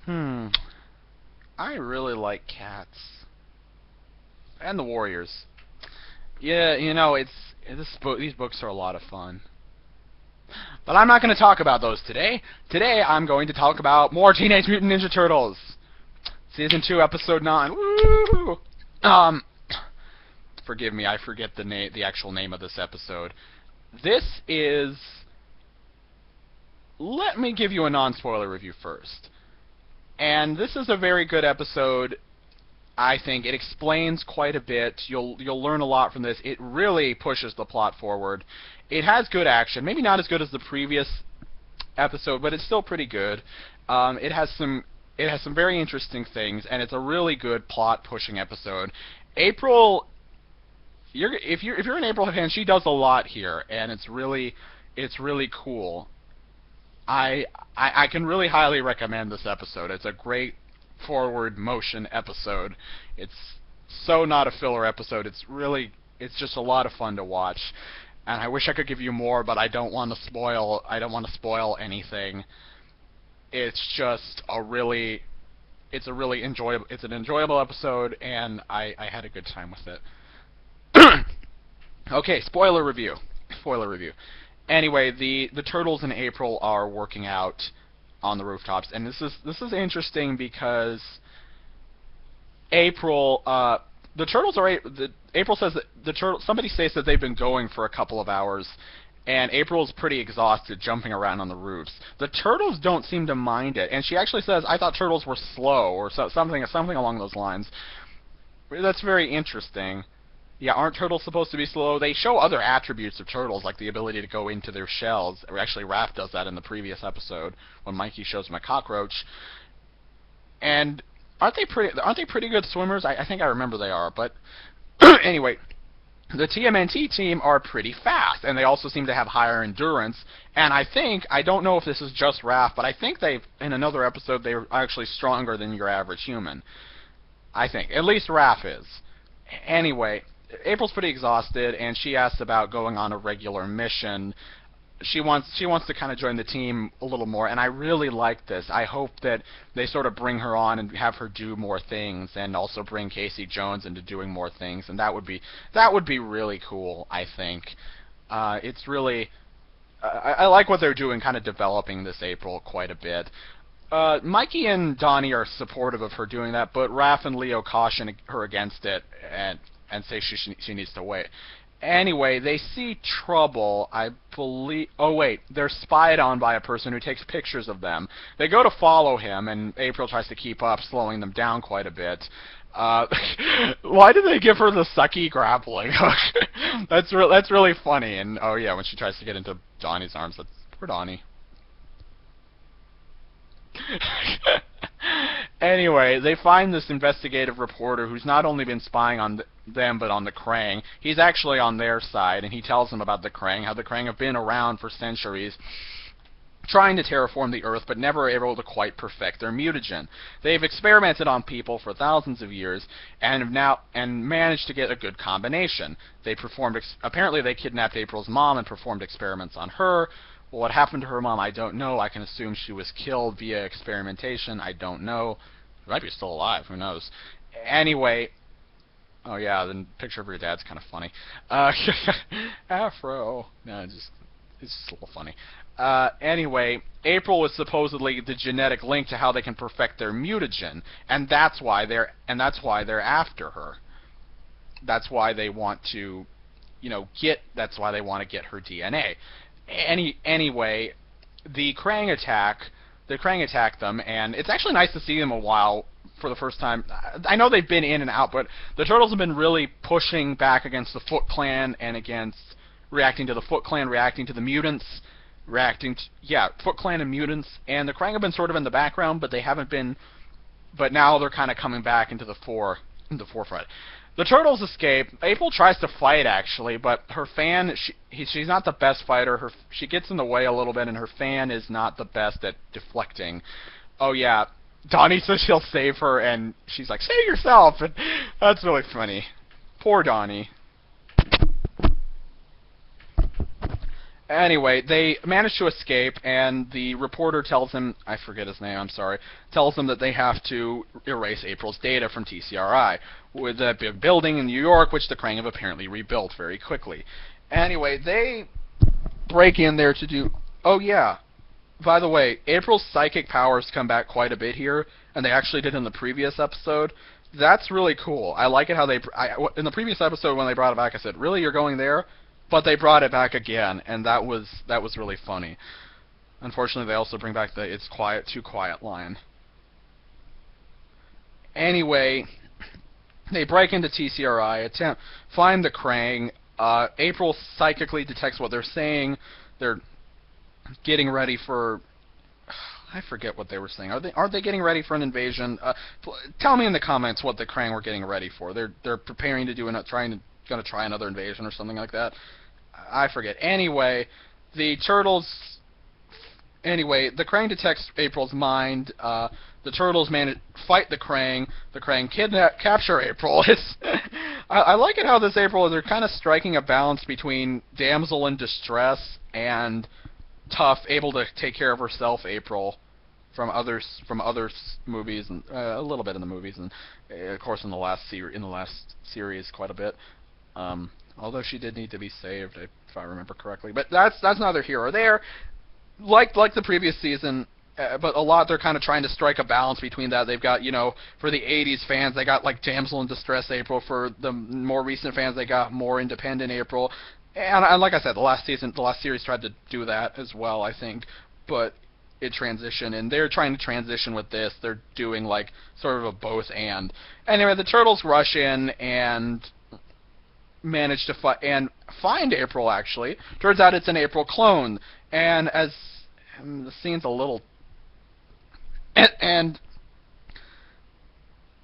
Hmm. I really like cats and the Warriors. Yeah, these books are a lot of fun. But I'm not going to talk about those today. Today I'm going to talk about more Teenage Mutant Ninja Turtles. Season 2, Episode 9. Woo! Um, Forgive me, I forget the actual name of this episode. This is... Let me give you a non-spoiler review first. And this is a very good episode. I think it explains quite a bit. You'll learn a lot from this. It really pushes the plot forward. It has good action. Maybe not as good as the previous episode, but it's still pretty good. It has some very interesting things, and it's a really good plot pushing episode. April, if you're an April fan, she does a lot here, and it's really cool. I can really highly recommend this episode. It's a great forward motion episode. It's so not a filler episode. It's just a lot of fun to watch. And I wish I could give you more, but I don't want to spoil anything. It's an enjoyable episode, and I had a good time with it. Okay, spoiler review. Anyway, the turtles in April are working out on the rooftops, and this is interesting because April April says that somebody says that they've been going for a couple of hours, and April's pretty exhausted jumping around on the roofs. The turtles don't seem to mind it, and she actually says, "I thought turtles were slow," or something along those lines. That's very interesting. Yeah, aren't turtles supposed to be slow? They show other attributes of turtles, like the ability to go into their shells. Or actually, Raph does that in the previous episode when Mikey shows him a cockroach. And aren't they pretty good swimmers? I think I remember they are. But anyway, the TMNT team are pretty fast, and they also seem to have higher endurance. And I don't know if this is just Raph, but I think in another episode they're actually stronger than your average human. I think at least Raph is. Anyway, April's pretty exhausted, and she asks about going on a regular mission. She wants to kind of join the team a little more, and I really like this. I hope that they sort of bring her on and have her do more things, and also bring Casey Jones into doing more things, and that would be really cool. I think it's really I like what they're doing, kind of developing this April quite a bit. Mikey and Donnie are supportive of her doing that, but Raph and Leo caution her against it and say she needs to wait. Anyway, they see trouble, I believe... Oh, wait. They're spied on by a person who takes pictures of them. They go to follow him, and April tries to keep up, slowing them down quite a bit. Why did they give her the sucky grappling hook? That's really funny. And, oh, yeah, when she tries to get into Donnie's arms, that's poor Donnie. Anyway, they find this investigative reporter who's not only been spying on them, but on the Krang. He's actually on their side, and he tells them about the Krang, how the Krang have been around for centuries, trying to terraform the Earth, but never able to quite perfect their mutagen. They've experimented on people for thousands of years, and have now managed to get a good combination. Apparently they kidnapped April's mom and performed experiments on her. Well, what happened to her mom, I don't know. I can assume she was killed via experimentation. I don't know. She might be still alive. Who knows? Anyway, oh yeah, the picture of her dad's kind of funny. Afro. No, it's just a little funny. Anyway, April was supposedly the genetic link to how they can perfect their mutagen, and that's why they're after her. That's why they want to, that's why they want to get her DNA. Anyway, the Krang attack them, and it's actually nice to see them a while for the first time. I know they've been in and out, but the Turtles have been really pushing back against the Foot Clan and reacting to the Foot Clan, reacting to the mutants, Foot Clan and mutants, and the Krang have been sort of in the background, but now they're kind of coming back into the forefront. The Turtles escape. April tries to fight, actually, but her fan, she's not the best fighter. She gets in the way a little bit, and her fan is not the best at deflecting. Oh, yeah. Donnie says she'll save her, and she's like, save yourself! And that's really funny. Poor Donnie. Anyway, they manage to escape, and the reporter tells him, I forget his name, I'm sorry, tells them that they have to erase April's data from TCRI, with a big building in New York, which the Krang have apparently rebuilt very quickly. Anyway, they break in there to do... Oh, yeah. By the way, April's psychic powers come back quite a bit here, and they actually did in the previous episode. That's really cool. I like it how they... in the previous episode, when they brought it back, I said, really, you're going there? But they brought it back again, and that was really funny. Unfortunately, they also bring back the "it's quiet, too quiet" line. Anyway, they break into TCRI, find the Krang. April psychically detects what they're saying. They're getting ready for... I forget what they were saying. Are they getting ready for an invasion? Tell me in the comments what the Krang were getting ready for. They're preparing to do going to try another invasion or something like that. I forget. Anyway, the Turtles... Anyway, the Krang detects April's mind. The Turtles fight the Krang. The Krang capture April. I like it how this April, they're kind of striking a balance between damsel in distress and tough, able to take care of herself April from other movies, and a little bit in the movies, and of course in the last series quite a bit. Although she did need to be saved, if I remember correctly. But that's neither here or there. Like the previous season, but a lot they're kind of trying to strike a balance between that. They've got, for the 80s fans, they got like damsel in distress April. For the more recent fans, they got more independent April. And like I said, the last series tried to do that as well, I think. But it transitioned, and they're trying to transition with this. They're doing like sort of a both and. Anyway, the Turtles rush in and manage to find April, actually. Turns out it's an April clone, and as the scene's a little... And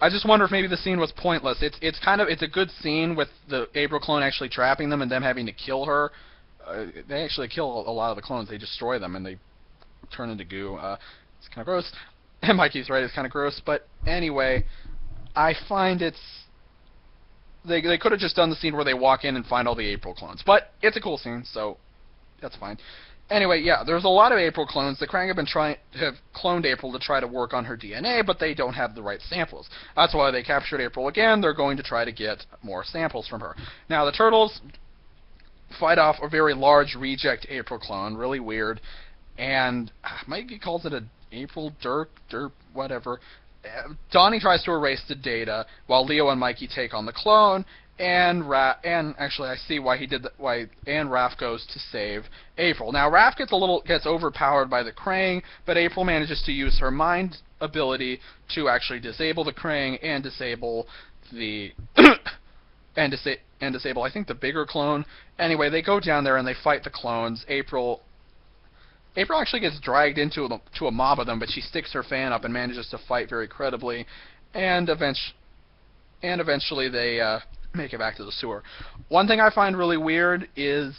I just wonder if maybe the scene was pointless. It's a good scene with the April clone actually trapping them and them having to kill her. They actually kill a lot of the clones. They destroy them, and they turn into goo. It's kind of gross. And Mikey's right, it's kind of gross. But anyway, I find They could have just done the scene where they walk in and find all the April clones. But it's a cool scene, so that's fine. Anyway, yeah, there's a lot of April clones. The Krang have cloned April to try to work on her DNA, but they don't have the right samples. That's why they captured April again. They're going to try to get more samples from her. Now, the Turtles fight off a very large reject April clone, really weird, and Mikey calls it an April derp, whatever. Donnie tries to erase the data while Leo and Mikey take on the clone, and actually I see why he did that. And Raph goes to save April. Now Raph gets overpowered by the Krang, but April manages to use her mind ability to actually disable the Krang and disable the disable I think the bigger clone. Anyway, they go down there and they fight the clones. April actually gets dragged into a mob of them, but she sticks her fan up and manages to fight very credibly, and eventually they make it back to the sewer. One thing I find really weird is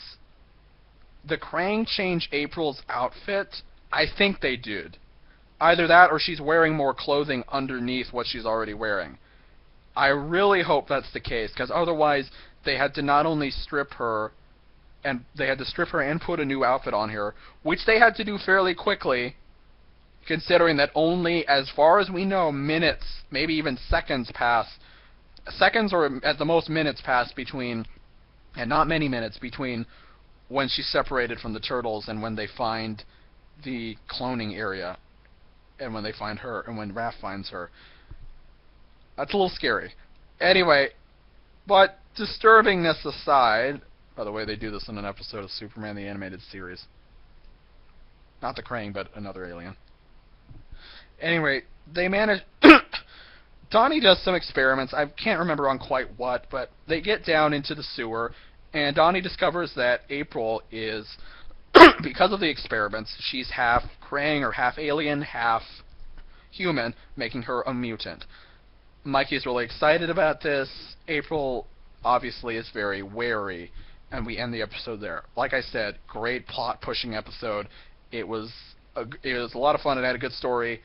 the Krang change April's outfit. I think they did. Either that or she's wearing more clothing underneath what she's already wearing. I really hope that's the case, because otherwise they had to not only strip her, and they had to strip her and put a new outfit on her, which they had to do fairly quickly, considering that only, as far as we know, minutes, maybe even seconds or at the most minutes pass between, and not many minutes, between when she's separated from the Turtles and when they find the cloning area, and when they find her, and when Raph finds her. That's a little scary. Anyway, but disturbingness aside... By the way, they do this in an episode of Superman the Animated Series. Not the Krang, but another alien. Anyway, they manage... Donnie does some experiments. I can't remember on quite what, but they get down into the sewer, and Donnie discovers that April is, because of the experiments, she's half Krang, or half alien, half human, making her a mutant. Mikey's really excited about this. April, obviously, is very wary. And we end the episode there. Like I said, great plot-pushing episode. It was a lot of fun. It had a good story.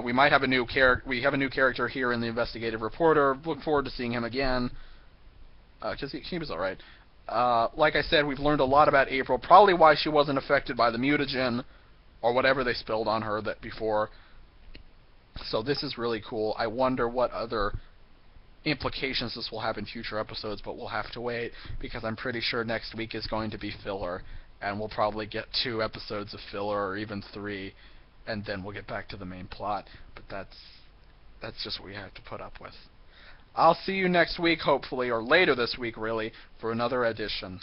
We might have a new character here in the investigative reporter. Look forward to seeing him again, because he was all right. Like I said, we've learned a lot about April, probably why she wasn't affected by the mutagen or whatever they spilled on her that before. So this is really cool. I wonder what other implications this will have in future episodes, but we'll have to wait, because I'm pretty sure next week is going to be filler, and we'll probably get 2 episodes of filler, or even 3, and then we'll get back to the main plot. But that's just what we have to put up with. I'll see you next week, hopefully, or later this week, really, for another edition.